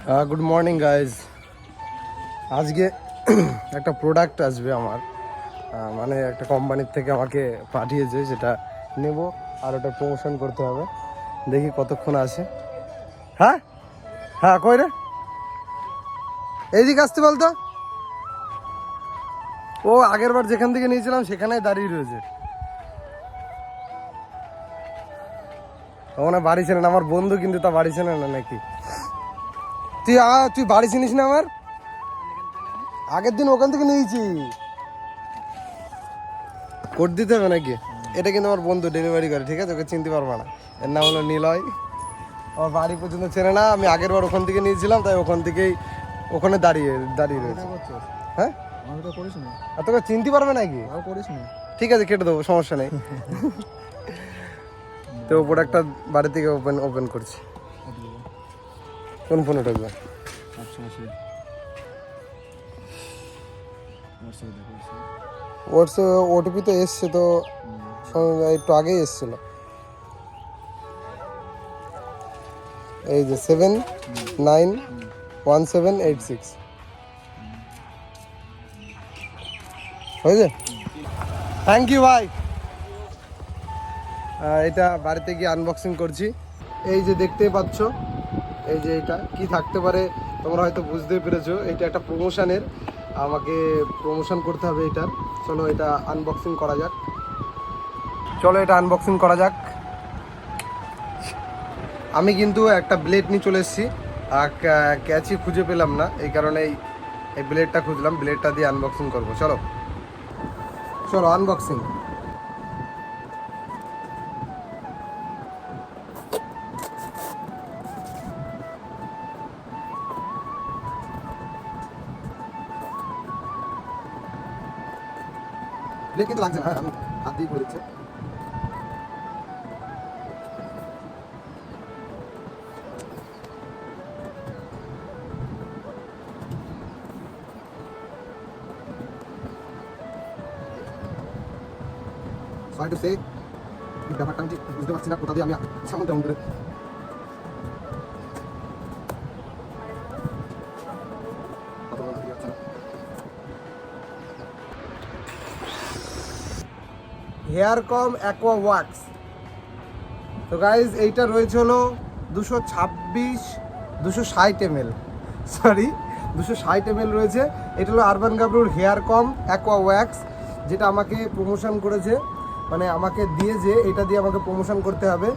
Good morning guys. আজকে একটা product আসবে আমার, মানে একটা কোম্পানির থেকে আমাকে পাঠিয়েছে, সেটা নেব আর ওটা প্রমোশন করতে হবে। দেখি কতক্ষণ আসে। হ্যাঁ হ্যাঁ, কই রে, এইদিকে আসতে বলতো। ও আগের বার যেখান থেকে নিয়েছিলাম সেখানেই দাঁড়িয়ে রয়েছে। ওখানে বাড়ি ছিলেন আমার বন্ধু, কিন্তু তা বাড়ি ছিলেন না নাকি? তুই বাড়ি চিনিস না আমার? আগের দিন ওখান থেকে নিয়েছি। কোড দিতে হবে নাকি? এটা কিন্তু আমার বন্ধু ডেলিভারি করে, ঠিক আছে? ওকে চিনতে পারবো না। এর নাম হলো নিলয়। আমার বাড়ি পর্যন্ত চেনে না। আমি আগের বার ওখান থেকে নিয়েছিলাম, তাই ওখান থেকেই ওখানে দাঁড়িয়ে রয়েছে। হ্যাঁ, আর তোকে চিনতে পারবে নাকি? ঠিক আছে, কেটে দেবো, সমস্যা নেই। তো প্রোডাক্টটা বাড়ি থেকে ওপেন করছি। কোন ফোনে ঢুকবে? হোয়াটসঅ্যাপ ওটিপি তো এসছে, তো একটু আগেই এসছিল। এই যে 791786 হয়েছে। থ্যাংক ইউ ভাই। এটা বাড়িতে গিয়ে আনবক্সিং করছি। এই যে দেখতেই পাচ্ছ, এই যে এটা কি থাকতে পারে তোমরা হয়তো বুঝতেই পেরেছো। এটা একটা প্রমোশনের, আমাকে প্রমোশন করতে হবে এটার। চলো এটা আনবক্সিং করা যাক। আমি কিন্তু একটা ব্লেড নিয়ে চলে এসেছি, আর ক্যাচই খুঁজে পেলাম না, এই কারণে এই ব্লেডটা খুঁজলাম। ব্লেডটা দিয়ে আনবক্সিং করবো। চলো আনবক্সিং। ব্লেড কিন্তু লাগছে না, আমি হাত দিয়ে করে দিচ্ছি। সরি টু সে, ব্যাপারটা আমি ঠিক বুঝতে পারছি না কোথা দিয়ে আমি সামনে ডাউন করে। Hair come aqua wax. তো গাইজ এইটা রয়েছে হলো 260 ml, সরি 260 ml রয়েছে। এটা হলো urban গাবরুর hair come aqua wax, যেটা আমাকে প্রমোশন করেছে, মানে আমাকে দিয়েছে। এটা দিয়ে আমাকে প্রমোশন করতে হবে।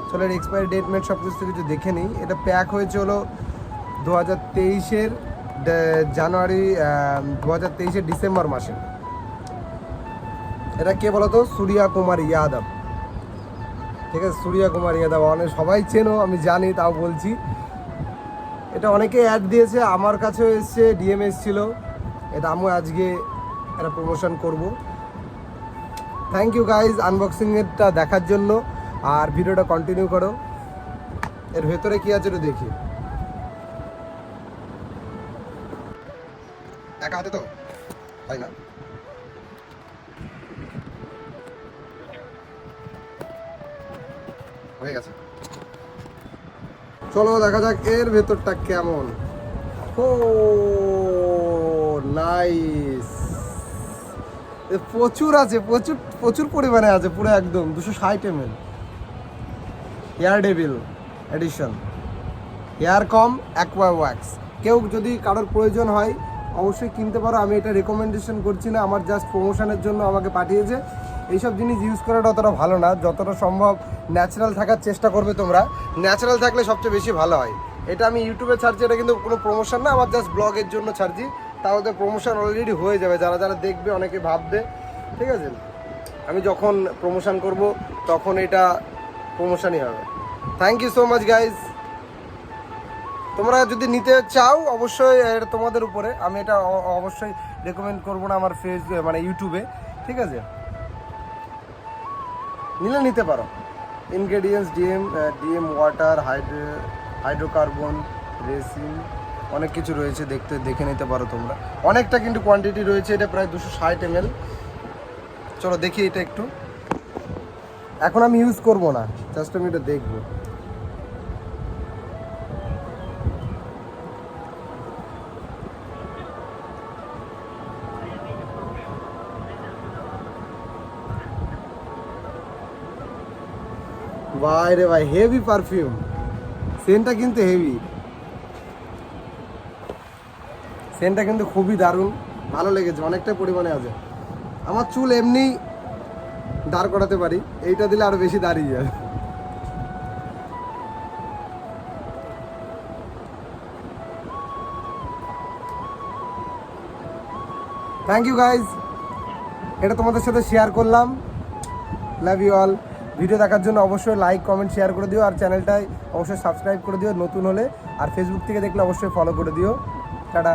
চলো এর এক্সপায়ারি ডেট মেট সব কিছু দেখে নিই। এটা প্যাক হয়েছে হলো 2023-এর জানুয়ারি, 2023-এর ডিসেম্বর মাসে। এটা কে বলতো? সূর্যা কুমার যাদব। ঠিক আছে, সূর্যা কুমার যাদব অনেক সবাই চেনো, আমি জানি, তাও বলছি। এটা অনেকে অ্যাড দিয়েছে, আমার কাছেও এসছে, ডিএম এসছিল। এটা আমি আজকে একটা প্রমোশন করব। থ্যাংক ইউ গাইজ আনবক্সিংয়েরটা দেখার জন্য, আর ভিডিওটা কন্টিনিউ করো। এর ভেতরে কি আছে একটু দেখি। একা হাতে তো তাই না? হয়ে গেছে। চলো দেখা যাক এর ভেতরটা কেমন। ও নাইস, প্রচুর আছে, প্রচুর প্রচুর পরিমাণে আছে, পুরো একদম 260 ml hair devil edition hair come aqua wax. কেউ যদি কারোর প্রয়োজন হয় অবশ্যই কিনতে পারো। আমি এটা রেকমেন্ডেশন করছি না, আমার জাস্ট প্রমোশনের জন্য আমাকে পাঠিয়েছে। এইসব জিনিস ইউজ করাটা অতটা ভালো না, যতটা সম্ভব ন্যাচারাল থাকার চেষ্টা করবে তোমরা। ন্যাচারাল থাকলে সবচেয়ে বেশি ভালো হয়। এটা আমি ইউটিউবে ছাড়ছি, এটা কিন্তু কোনো প্রমোশন না, আমার জাস্ট ব্লগের জন্য ছাড়ছি। তাও ওদের প্রমোশন অলরেডি হয়ে যাবে, যারা যারা দেখবে অনেকে ভাববে, ঠিক আছে? আমি যখন প্রমোশন করব তখন এটা প্রমোশনই হবে। Thank you so much guys. তোমরা যদি নিতে চাও অবশ্যই এটা তোমাদের উপরে, আমি এটা অবশ্যই রেকমেন্ড করবো না আমার মানে ইউটিউবে, ঠিক আছে? নিলে নিতে পারো। Ingredients DM water, hydrocarbon, resin, অনেক কিছু রয়েছে, দেখে নিতে পারো তোমরা। অনেকটা কিন্তু কোয়ান্টিটি রয়েছে, এটা প্রায় 260 ml। চলো দেখি এটা একটু। এখন আমি ইউজ করব না, জাস্ট আমি এটা দেখবো। ভাই রে ভাই, হেভি পারফিউম, সেন্টটা কিন্তু হেভি, সেন্টটা কিন্তু খুবই দারুণ, ভালো লেগেছে, অনেকটা পরিমাণে আছে। আমার চুল এমনি দাঁড় করাতে পারি, এইটা দিলে আরো বেশি দাঁড়িয়ে যাবে। থ্যাংক ইউ গাইজ, এটা তোমাদের সাথে শেয়ার করলাম। Love you all. ভিডিও দেখার জন্য অবশ্যই লাইক কমেন্ট শেয়ার করে দিও, আর চ্যানেলটাই অবশ্যই সাবস্ক্রাইব করে দিও নতুন হলে, আর ফেসবুক থেকে দেখলে অবশ্যই ফলো করে দিও। টাটা।